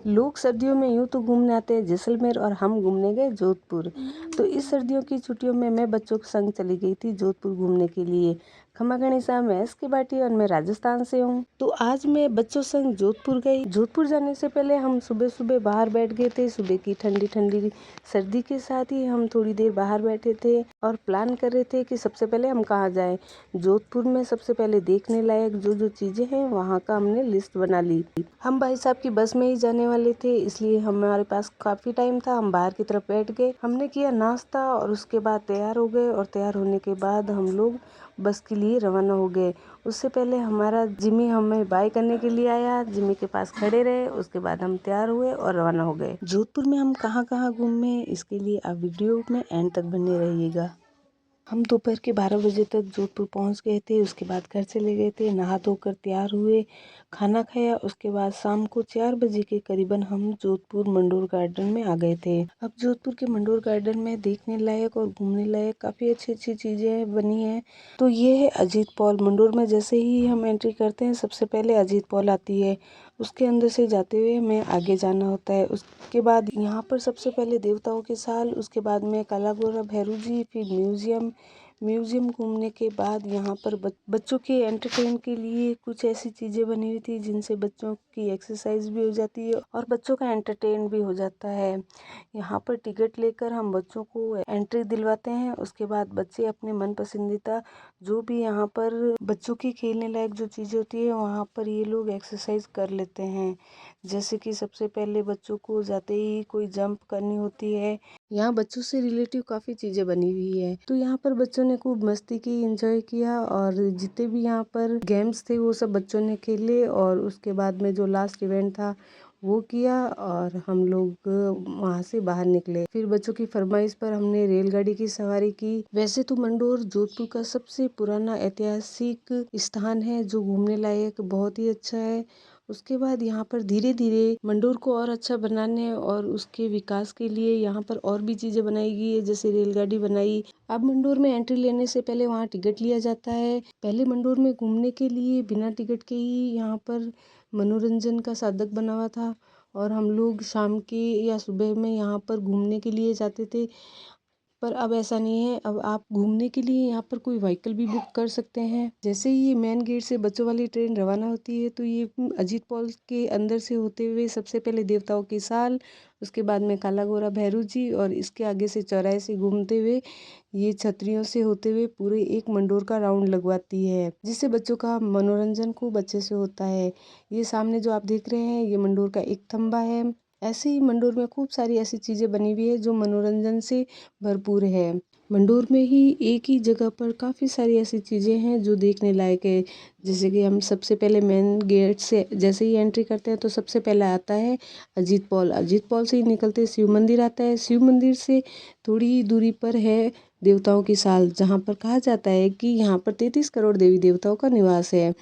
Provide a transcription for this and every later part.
लोग सर्दियों में यूँ तो घूमने आते हैं जैसलमेर और हम घूमने गए जोधपुर। तो इस सर्दियों की छुट्टियों में मैं बच्चों के संग चली गई थी जोधपुर घूमने के लिए। खमा गणिसा, मैं एस के बाटी और मैं राजस्थान से हूँ। तो आज मैं बच्चों संग जोधपुर गई। जोधपुर जाने से पहले हम सुबह सुबह बाहर बैठ गए थे। सुबह की ठंडी ठंडी सर्दी के साथ ही हम थोड़ी देर बाहर बैठे थे और प्लान कर रहे थे कि सबसे पहले हम कहाँ जाएं। जोधपुर में सबसे पहले देखने लायक जो जो चीज़ें हैं वहाँ का हमने लिस्ट बना ली। हम भाई साहब की बस में ही जाने वाले थे, इसलिए हमारे पास काफ़ी टाइम था। हम बाहर की तरफ बैठ गए, हमने किया नाश्ता और उसके बाद तैयार हो गए। और तैयार होने के बाद हम लोग बस के लिए रवाना हो गए। उससे पहले हमारा जिमी हमें बाय करने के लिए आया। जिमी के पास खड़े रहे, उसके बाद हम तैयार हुए और रवाना हो गए। जोधपुर में हम कहाँ कहाँ घूमे, इसके लिए आप वीडियो में एंड तक बने रहिएगा। हम दोपहर के 12 बजे तक जोधपुर पहुंच गए थे। उसके बाद घर चले गए थे, नहा धोकर तैयार हुए, खाना खाया। उसके बाद शाम को 4 बजे के करीबन हम जोधपुर मंडोर गार्डन में आ गए थे। अब जोधपुर के मंडोर गार्डन में देखने लायक और घूमने लायक काफ़ी अच्छी अच्छी चीज़ें बनी हैं। तो ये है अजीत पॉल। मंडोर में जैसे ही हम एंट्री करते हैं सबसे पहले अजीत पॉल आती है। उसके अंदर से जाते हुए हमें आगे जाना होता है। उसके बाद यहाँ पर सबसे पहले देवताओं के साल, उसके बाद में काला गोरा भैरू जी, फिर म्यूजियम घूमने के बाद यहाँ पर बच्चों के एंटरटेन के लिए कुछ ऐसी चीज़ें बनी हुई थी जिनसे बच्चों की एक्सरसाइज भी हो जाती है और बच्चों का एंटरटेन भी हो जाता है। यहाँ पर टिकट लेकर हम बच्चों को एंट्री दिलवाते हैं। उसके बाद बच्चे अपने मन पसंदीदा जो भी यहाँ पर बच्चों की खेलने लायक जो चीज़ें होती है वहाँ पर ये लोग एक्सरसाइज कर लेते हैं। जैसे कि सबसे पहले बच्चों को जाते ही कोई जंप करनी होती है। यहाँ बच्चों से रिलेटिव काफ़ी चीज़ें बनी हुई है। तो यहाँ पर बच्चों ने खूब मस्ती की, एंजॉय किया और जितने भी यहाँ पर गेम्स थे वो सब बच्चों ने खेले। और उसके बाद में जो लास्ट इवेंट था वो किया और हम लोग वहाँ से बाहर निकले। फिर बच्चों की फरमाइश पर हमने रेलगाड़ी की सवारी की। वैसे तो मंडोर जोधपुर का सबसे पुराना ऐतिहासिक स्थान है जो घूमने लायक बहुत ही अच्छा है। उसके बाद यहाँ पर धीरे धीरे मंडोर को और अच्छा बनाने और उसके विकास के लिए यहाँ पर और भी चीज़ें बनाई गई है, जैसे रेलगाड़ी बनाई। अब मंडोर में एंट्री लेने से पहले वहाँ टिकट लिया जाता है। पहले मंडोर में घूमने के लिए बिना टिकट के ही यहाँ पर मनोरंजन का साधक बना हुआ था और हम लोग शाम के या सुबह में यहाँ पर घूमने के लिए जाते थे। पर अब ऐसा नहीं है, अब आप घूमने के लिए यहाँ पर कोई व्हीकल भी बुक कर सकते हैं। जैसे ही ये मेन गेट से बच्चों वाली ट्रेन रवाना होती है तो ये अजीत पॉल के अंदर से होते हुए सबसे पहले देवताओं की साल, उसके बाद में काला गोरा भैरू जी और इसके आगे से चौराहे से घूमते हुए ये छतरियों से होते हुए पूरे एक मंडोर का राउंड लगवाती है, जिससे बच्चों का मनोरंजन खूब अच्छे से होता है। ये सामने जो आप देख रहे हैं ये मंडोर का एक थंबा है। ऐसे ही मंडोर में खूब सारी ऐसी चीज़ें बनी हुई है जो मनोरंजन से भरपूर है। मंडोर में ही एक ही जगह पर काफ़ी सारी ऐसी चीज़ें हैं जो देखने लायक है। जैसे कि हम सबसे पहले मेन गेट से जैसे ही एंट्री करते हैं तो सबसे पहले आता है अजीत पॉल। अजीत पॉल से ही निकलते शिव मंदिर आता है। शिव मंदिर से थोड़ी ही दूरी पर है देवताओं की साल, जहाँ पर कहा जाता है कि यहाँ पर 33 करोड़ देवी देवताओं का निवास है।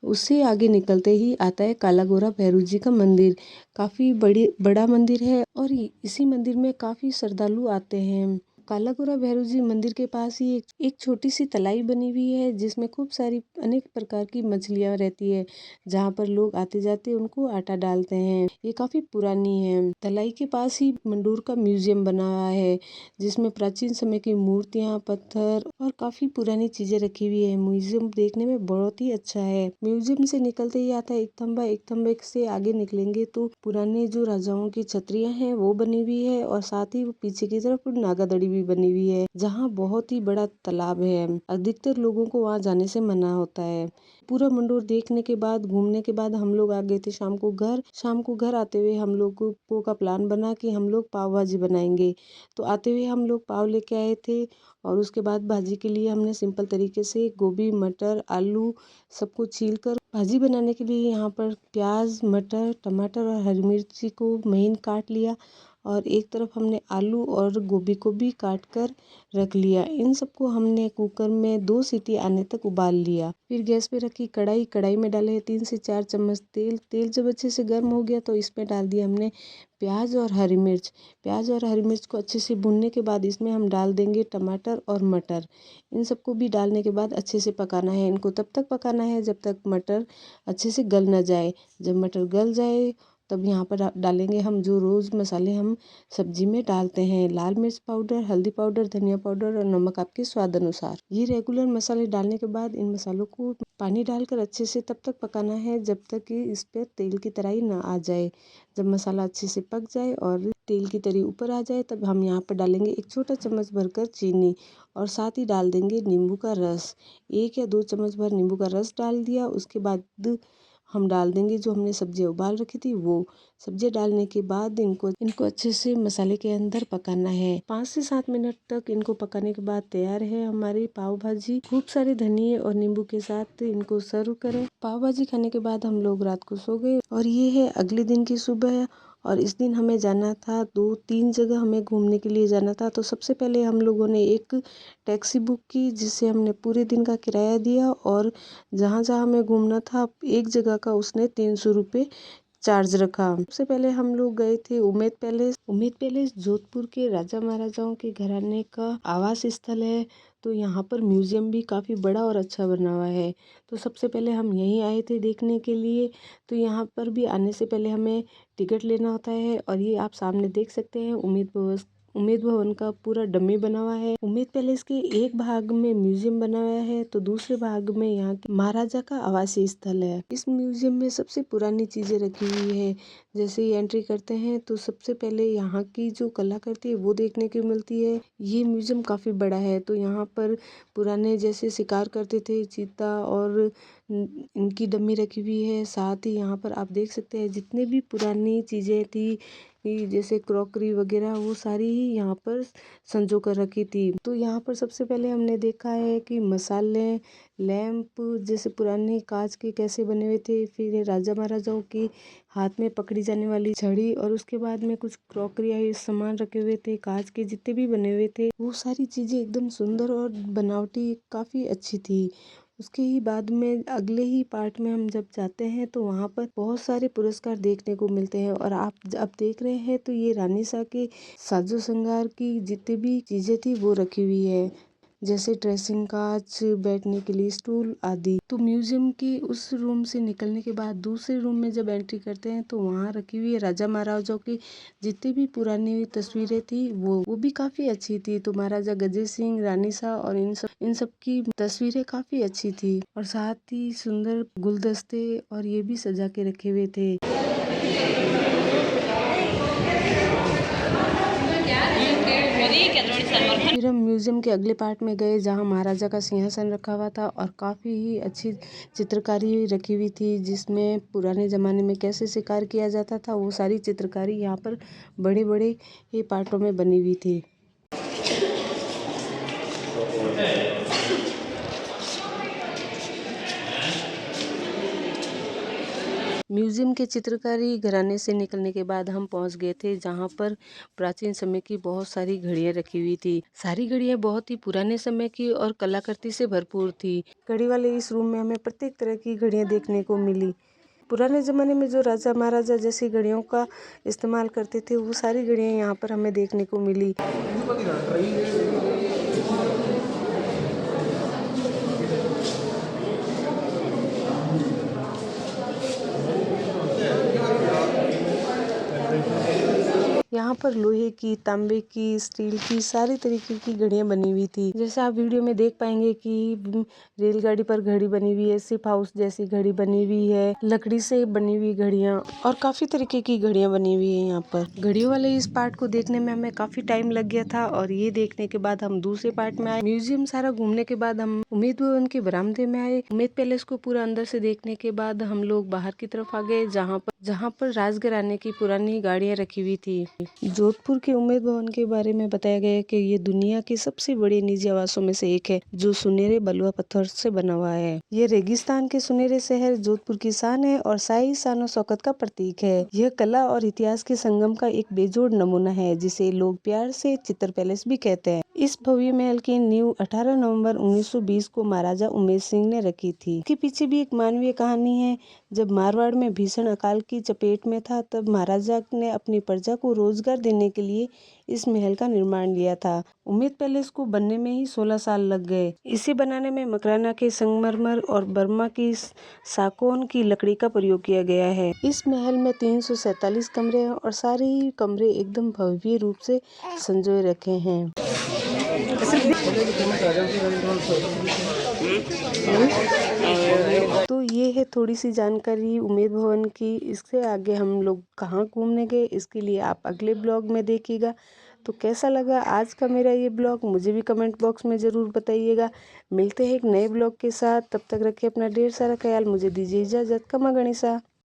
उससे आगे निकलते ही आता है काला गोरा भैरू जी का मंदिर। काफ़ी बड़ा मंदिर है और इसी मंदिर में काफ़ी श्रद्धालु आते हैं। काला गोरा भैरू जी मंदिर के पास ही एक छोटी सी तलाई बनी हुई है जिसमें खूब सारी अनेक प्रकार की मछलियां रहती है, जहाँ पर लोग आते जाते उनको आटा डालते हैं। ये काफ़ी पुरानी है। तलाई के पास ही मंडोर का म्यूजियम बना हुआ है जिसमें प्राचीन समय की मूर्तियां, पत्थर और काफ़ी पुरानी चीज़ें रखी हुई है। म्यूजियम देखने में बहुत ही अच्छा है। म्यूजियम से निकलते ही आता है एक थंबा। एक थंबे से आगे निकलेंगे तो पुराने जो राजाओं की छतरियां हैं वो बनी हुई है और साथ ही पीछे की तरफ नागादड़ी भी बनी हुई है, जहाँ बहुत ही बड़ा तालाब है। अधिकतर लोगों को वहाँ जाने से मना होता है। पूरा मंडोर देखने के बाद, घूमने के बाद हम लोग आ गए थे शाम को घर। शाम को घर आते हुए हम लोगों का प्लान बना कि हम लोग पाव भाजी बनाएंगे। तो आते हुए हम लोग पाव लेके आए थे और उसके बाद भाजी के लिए हमने सिंपल तरीके से गोभी, मटर, आलू सबको छील कर भाजी बनाने के लिए यहाँ पर प्याज, मटर, टमाटर और हरी मिर्ची को महीन काट लिया और एक तरफ हमने आलू और गोभी को भी काट कर रख लिया। इन सबको हमने कुकर में 2 सीटी आने तक उबाल लिया। फिर गैस पे रखी कढ़ाई। कढ़ाई में डाले 3 से 4 चम्मच तेल। तेल जब अच्छे से गर्म हो गया तो इसमें डाल दिया हमने प्याज और हरी मिर्च। प्याज और हरी मिर्च को अच्छे से भूनने के बाद इसमें हम डाल देंगे टमाटर और मटर। इन सबको भी डालने के बाद अच्छे से पकाना है। इनको तब तक पकाना है जब तक मटर अच्छे से गल ना जाए। जब मटर गल जाए तब यहाँ पर डालेंगे हम जो रोज़ मसाले हम सब्जी में डालते हैं। लाल मिर्च पाउडर, हल्दी पाउडर, धनिया पाउडर और नमक आपके स्वाद अनुसार। ये रेगुलर मसाले डालने के बाद इन मसालों को पानी डालकर अच्छे से तब तक पकाना है जब तक कि इस पर तेल की तराई ना आ जाए। जब मसाला अच्छे से पक जाए और तेल की तरी ऊपर आ जाए तब हम यहाँ पर डालेंगे 1 छोटा चम्मच भरकर चीनी और साथ ही डाल देंगे नींबू का रस। 1 या 2 चम्मच भर नींबू का रस डाल दिया। उसके बाद हम डाल देंगे जो हमने सब्जियां उबाल रखी थी वो। सब्जियां डालने के बाद इनको अच्छे से मसाले के अंदर पकाना है। 5 से 7 मिनट तक इनको पकाने के बाद तैयार है हमारी पाव भाजी। खूब सारे धनिये और नींबू के साथ इनको सर्व करें। पाव भाजी खाने के बाद हम लोग रात को सो गए और ये है अगले दिन की सुबह। और इस दिन हमें जाना था 2-3 जगह हमें घूमने के लिए जाना था। तो सबसे पहले हम लोगों ने एक टैक्सी बुक की जिससे हमने पूरे दिन का किराया दिया और जहाँ जहाँ हमें घूमना था एक जगह का उसने 300 रुपये चार्ज रखा। सबसे पहले हम लोग गए थे उम्मेद पैलेस। उम्मेद पैलेस जोधपुर के राजा महाराजाओं के घराने का आवास स्थल है। तो यहाँ पर म्यूजियम भी काफ़ी बड़ा और अच्छा बना हुआ है। तो सबसे पहले हम यहीं आए थे देखने के लिए। तो यहाँ पर भी आने से पहले हमें टिकट लेना होता है और ये आप सामने देख सकते हैं उम्मेद भवन का पूरा डमी बना हुआ है। उम्मेद पैलेस के एक भाग में म्यूजियम बना हुआ है तो दूसरे भाग में यहाँ के महाराजा का आवासीय स्थल है। इस म्यूजियम में सबसे पुरानी चीजें रखी हुई है। जैसे ही एंट्री करते हैं तो सबसे पहले यहाँ की जो कलाकृति है वो देखने को मिलती है। ये म्यूजियम काफी बड़ा है तो यहाँ पर पुराने जैसे शिकार करते थे चीता और इनकी डमी रखी हुई है। साथ ही यहाँ पर आप देख सकते हैं जितने भी पुरानी चीजें थी जैसे क्रॉकरी वगैरह वो सारी ही यहाँ पर संजो कर रखी थी। तो यहाँ पर सबसे पहले हमने देखा है कि मसाले, लैंप जैसे पुराने कांच के कैसे बने हुए थे। फिर राजा महाराजाओं की हाथ में पकड़ी जाने वाली छड़ी और उसके बाद में कुछ क्रॉकरी सामान रखे हुए थे। कांच के जितने भी बने हुए थे वो सारी चीजें एकदम सुंदर और बनावटी काफी अच्छी थी। उसके ही बाद में अगले ही पार्ट में हम जब जाते हैं तो वहाँ पर बहुत सारे पुरस्कार देखने को मिलते हैं। और आप अब देख रहे हैं तो ये रानी शाह के साजो श्रृंगार की जितनी भी चीजें थी वो रखी हुई है जैसे ड्रेसिंग कांच, बैठने के लिए स्टूल आदि। तो म्यूजियम की उस रूम से निकलने के बाद दूसरे रूम में जब एंट्री करते हैं तो वहाँ रखी हुई है राजा महाराजाओं की जितनी भी पुरानी तस्वीरें थी वो भी काफी अच्छी थी। तो महाराजा गजय सिंह, रानी शाह और इन सब की तस्वीरें काफी अच्छी थी और साथ ही सुंदर गुलदस्ते और ये भी सजा के रखे हुए थे। फिर हम म्यूजियम के अगले पार्ट में गए जहां महाराजा का सिंहासन रखा हुआ था और काफ़ी ही अच्छी चित्रकारी रखी हुई थी जिसमें पुराने ज़माने में कैसे शिकार किया जाता था वो सारी चित्रकारी यहाँ पर बड़े बड़े पार्टों में बनी हुई थी। म्यूजियम के चित्रकारी घराने से निकलने के बाद हम पहुंच गए थे जहां पर प्राचीन समय की बहुत सारी घड़ियां रखी हुई थी। सारी घड़ियां बहुत ही पुराने समय की और कलाकृति से भरपूर थी। घड़ी वाले इस रूम में हमें प्रत्येक तरह की घड़ियां देखने को मिली। पुराने ज़माने में जो राजा महाराजा जैसी घड़ियों का इस्तेमाल करते थे वो सारी घड़ियां यहाँ पर हमें देखने को मिली। यहाँ पर लोहे की, तांबे की, स्टील की सारी तरीके की घड़ियां बनी हुई थी। जैसे आप वीडियो में देख पाएंगे कि रेलगाड़ी पर घड़ी बनी हुई है, शिप हाउस जैसी घड़ी बनी हुई है, लकड़ी से बनी हुई घड़ियां और काफी तरीके की घड़ियां बनी हुई है। यहाँ पर घड़ियों वाले इस पार्ट को देखने में हमें काफी टाइम लग गया था और ये देखने के बाद हम दूसरे पार्ट में आए। म्यूजियम सारा घूमने के बाद हम उम्मेद भवन के बरामदे में आए। उम्मेद पैलेस को पूरा अंदर से देखने के बाद हम लोग बाहर की तरफ आ गए जहाँ पर राजघराने की पुरानी गाड़ियां रखी हुई थी। जोधपुर के उम्मेद भवन के बारे में बताया गया है कि ये दुनिया के सबसे बड़े निजी आवासों में से एक है जो सुनहरे बलुआ पत्थर से बना हुआ है। ये रेगिस्तान के सुनहरे शहर जोधपुर की शान है और शाही शान शौकत का प्रतीक है। यह कला और इतिहास के संगम का एक बेजोड़ नमूना है जिसे लोग प्यार से चित्र पैलेस भी कहते हैं। इस भव्य महल की नींव 18 नवंबर 1920 को महाराजा उमेश सिंह ने रखी थी। इसके पीछे भी एक मानवीय कहानी है। जब मारवाड़ में भीषण अकाल की चपेट में था, तब महाराजा ने अपनी प्रजा को रोजगार देने के लिए इस महल का निर्माण लिया था। उम्मेद पैलेस को बनने में ही 16 साल लग गए। इसे बनाने में मकराना के संगमरमर और बर्मा की सागौन की लकड़ी का प्रयोग किया गया है। इस महल में 347 कमरे हैं और सारे ही कमरे एकदम भव्य रूप से संजोए रखे हैं। तो ये है थोड़ी सी जानकारी उम्मेद भवन की। इससे आगे हम लोग कहाँ घूमने गए, इसके लिए आप अगले ब्लॉग में देखिएगा। तो कैसा लगा आज का मेरा ये ब्लॉग, मुझे भी कमेंट बॉक्स में ज़रूर बताइएगा। मिलते हैं एक नए ब्लॉग के साथ, तब तक रखिए अपना ढेर सारा ख्याल। मुझे दीजिए इजाज़त। खमा गणिसा।